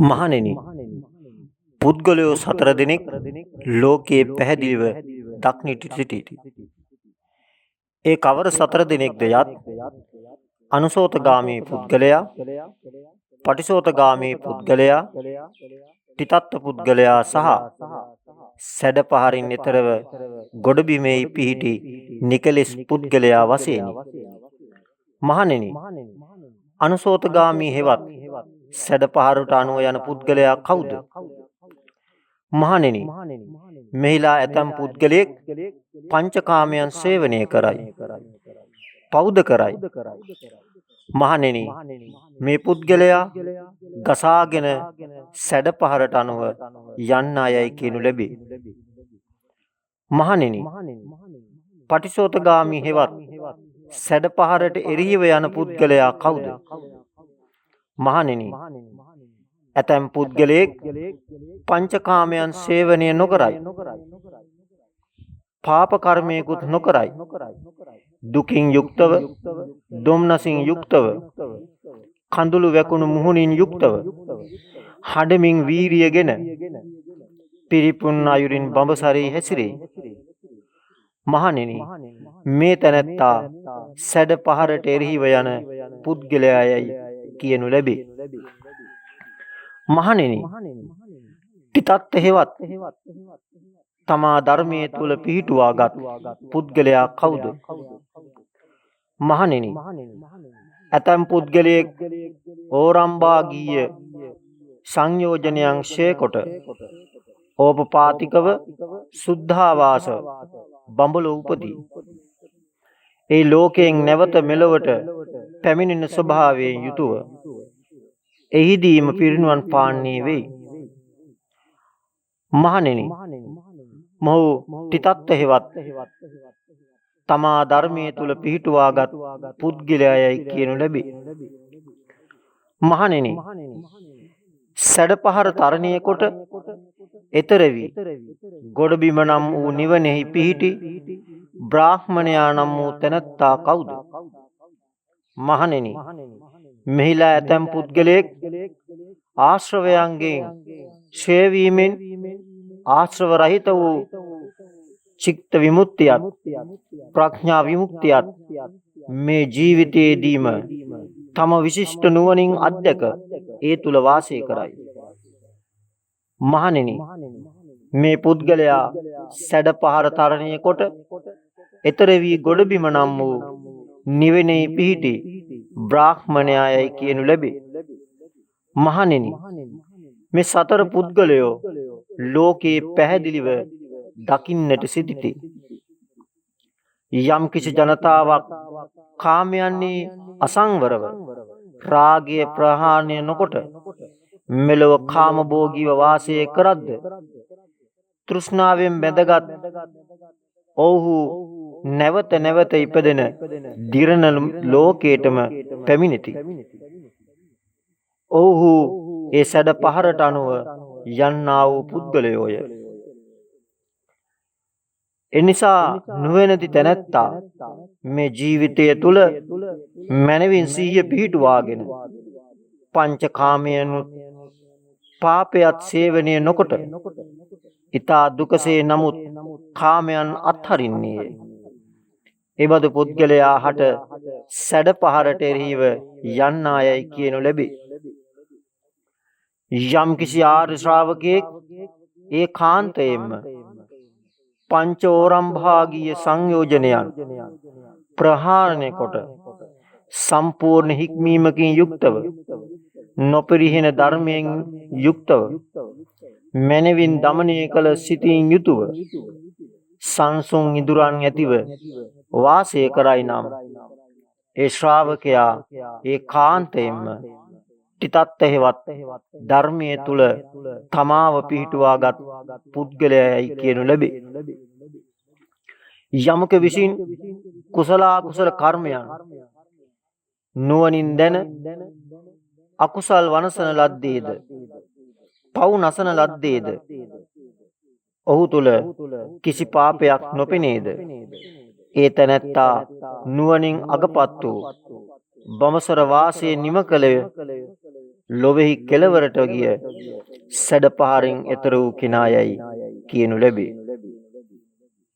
මහණෙනි, පුද්ගලයෝ 4 දෙනෙක් ලෝකයේ පැහැදිලිව දක්නිට සිටිති. ඒ කවර 4 දෙනෙක්ද යත් අනුසෝතගාමී පුද්ගලයා, පටිසෝතගාමී පුද්ගලයා, තිතත්ත පුද්ගලයා සහ සැඩපහරින් එතරව ගොඩබිමෙහි පිහිටි නිකලෙස් පුද්ගලයා වශයෙනි. මහණෙනි, අනුසෝතගාමී හෙවත් සැඩපහරට අනුව යන පුද්ගලයා කවුද? මහණෙනි, මෙහිලා ඇතම් පුද්ගලයෙක් පංචකාමයන් සේවනය කරයි. පවුද කරයි. මහණෙනි, මේ පුද්ගලයා ගසාගෙන සැඩපහරට අනුව යන්න අයයි කියනු ලැබේ. මහණෙනි, පටිසෝතගාමී හෙවත් සැඩපහරට එරෙහිව යන පුද්ගලයා කවුද? මහණෙනි, ඇතැම් පුද්ගලයෙක් පංචකාමයන් සේවනය නොකරයි. පාප කර්මයකුත් නොකරයි. දුකින් යුක්තව, දුම්නසින් යුක්තව, කඳුළු වැකුණු මුහුණින් යුක්තව, හඬමින් වීරියගෙන පිරිපුන් අයුරින් බඹසරී හැසිරේ. මහණෙනි, මේ තැනැත්තා සැඩ පහරට එරෙහිව යන පුද්ගලයායයි කියනු ලැබේ. මහණෙනි, තිතත්ත හෙවත් තමා ධර්මයේ තුල පිහිටුවාගත් පුද්ගලයා කවුද? මහණෙනි, ඇතැම් පුද්ගලයෙක් ඕරම්භාගීය සංයෝජනයන් ශේකොට ඕපපාතිකව සුද්ධාවාස බඹල උපදී. ඒ ලෝකයෙන් නැවත මෙලොවට පැමිණෙන ස්වභාවයෙන් යුතුව එහිදීම පිරිනුවන් පාන්නේ වෙයි. මහණෙනි, මොහු තිතත්ත හෙවත් තමා ධර්මයේ තුල පිහිටුවාගත් පුද්ගලයායයි කියනු ලැබේ. මහණෙනි, සැඩපහර තරණය කොට එතර වී ගොඩබිම නම් වූ නිවනෙහි පිහිටි බ්‍රාහ්මණයා නම් වූ තැනැත්තා කවුද? මහණෙනි, මෙහිලා ඇතැම් පුද්ගලයෙක් ආශ්‍රවයන්ගෙන් ක්ෂය වීමෙන් ආශ්‍රව රහිත වූ චිත්ත විමුක්තියත් ප්‍රඥා විමුක්තියත් මේ ජීවිතයේදීම තම විශිෂ්ට නුවණින් අත්දැක ඒ තුල වාසය කරයි. මහණෙනි, මේ පුද්ගලයා සැඩපහර තරණය කොට එතර වී ගොඩබිම නම් වූ නිවෙනෙහි පිහිටි බ්‍රාහ්මණයායයි කියනු ලැබේ. මහණෙනි, මේ 4 පුද්ගලයෝ ලෝකේ පැහැදිලිව දකින්නට සිටිති. යම් කිසි ජනතාවක් කාමයන්හි අසංවරව රාගය ප්‍රහාණය නොකොට මෙලොව කාමභෝගීව වාසය කරද්ද තෘෂ්ණාවෙන් බැඳගත් ඔව්හු නැවත නැවත ඉපදෙන දිරණ ලෝකයටම පැමිණෙති. ඔව්හු ඒ සැඩ පහරට අනුව යන්නා වූ පුද්ගලයෝය. එනිසා නුවණැති තැනැත්තා මේ ජීවිතය තුල මනවින් සිහිය පිහිටුවාගෙන පංචකාමයන් පාපයත් සේවනය නොකොට ඊතා දුකසේ නමුත් කාමයන් අත්හරින්නේය. එබඳු පුද්ගලයා හට සැඩ පහරට එරෙහිව යන්නායයි කියනු ලැබේ. යම් කිසි ආර්ය ශ්‍රාවකයෙක් ඒකාන්තයෙන්ම පංචෝරම්භාගීය සංයෝජනයන් ප්‍රහාණය කොට සම්පූර්ණ හික්මීමකින් යුක්තව නොපරිහින ධර්මයෙන් යුක්තව මනවින් දමනය කළ සිතින් යුතුව සංසුන් ඉදුරන් ඇතිව වාසය කරයි නම් ඒ ශ්‍රාවකයා ඒකාන්තයෙන්ම තිතත්ත හෙවත් ධර්මයේ තුල තමාව පිහිටුවාගත් පුද්ගලයායි කියනු ලැබේ. යමක විසින් කුසල අකුසල කර්මයන් නුවණින් දැන අකුසල් වනසන ලද්දේද පව් නසන ලද්දේද ඔහු තුල කිසි පාපයක් නොපෙනේද? ඒ තැනැත්තා නුවණින් අගපත් වූ බඹසර වාසයේ නිම කළ ලොවෙහි කෙළවරට ගිය සැඩ පහරින් එතර වූ කෙනායයි කියනු ලැබේ.